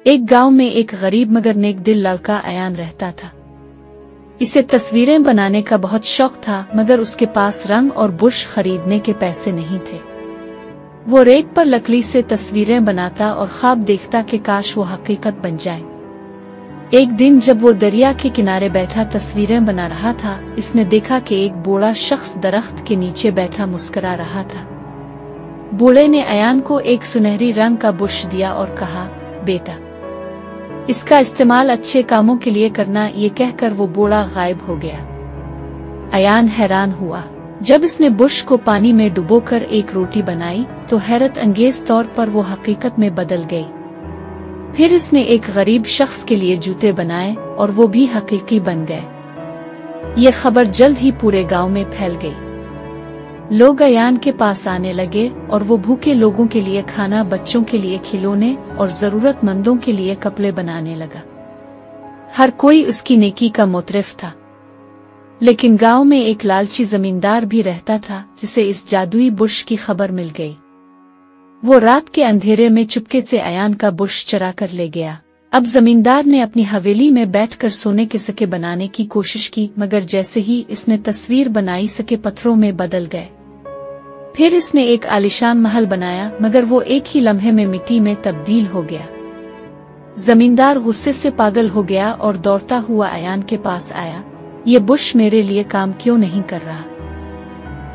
एक गांव में एक गरीब मगर नेक दिल लड़का अयान रहता था। इसे तस्वीरें बनाने का बहुत शौक था, मगर उसके पास रंग और बुरश खरीदने के पैसे नहीं थे। वो रेत पर लकड़ी से तस्वीरें बनाता और ख्वाब देखता कि काश वो हकीकत बन जाए। एक दिन जब वो दरिया के किनारे बैठा तस्वीरें बना रहा था, इसने देखा कि एक बूढ़ा शख्स दरख्त के नीचे बैठा मुस्कुरा रहा था। बूढ़े ने अयान को एक सुनहरी रंग का बुरश दिया और कहा, बेटा, इसका इस्तेमाल अच्छे कामों के लिए करना। ये कहकर वो बूढ़ा गायब हो गया। अयान हैरान हुआ। जब इसने बुरश को पानी में डुबोकर एक रोटी बनाई तो हैरत अंगेज तौर पर वो हकीकत में बदल गई। फिर इसने एक गरीब शख्स के लिए जूते बनाए और वो भी हकीकी बन गए। ये खबर जल्द ही पूरे गांव में फैल गई। लोग अयान के पास आने लगे और वो भूखे लोगों के लिए खाना, बच्चों के लिए खिलौने और जरूरतमंदों के लिए कपड़े बनाने लगा। हर कोई उसकी नेकी का मुतरिफ था। लेकिन गांव में एक लालची जमींदार भी रहता था, जिसे इस जादुई बुरश की खबर मिल गई। वो रात के अंधेरे में चुपके से अयान का बुरश चुरा कर ले गया। अब जमींदार ने अपनी हवेली में बैठकर सोने के सिक्के बनाने की कोशिश की, मगर जैसे ही इसने तस्वीर बनाई सिक्के पत्थरों में बदल गए। फिर इसने एक आलीशान महल बनाया, मगर वो एक ही लम्हे में मिट्टी में तब्दील हो गया। जमींदार गुस्से से पागल हो गया और दौड़ता हुआ अयान के पास आया। ये बुरश मेरे लिए काम क्यों नहीं कर रहा?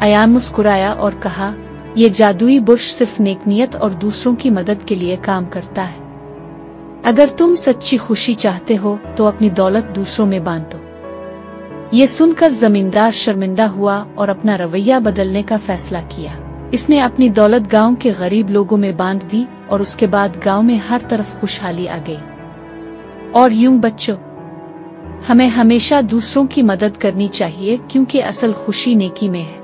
अयान मुस्कुराया और कहा, ये जादुई बुरश सिर्फ नेकनियत और दूसरों की मदद के लिए काम करता है। अगर तुम सच्ची खुशी चाहते हो तो अपनी दौलत दूसरों में बांटो। ये सुनकर जमींदार शर्मिंदा हुआ और अपना रवैया बदलने का फैसला किया। इसने अपनी दौलत गांव के गरीब लोगों में बांट दी और उसके बाद गांव में हर तरफ खुशहाली आ गई। और यूं बच्चों, हमें हमेशा दूसरों की मदद करनी चाहिए, क्योंकि असल खुशी नेकी में है।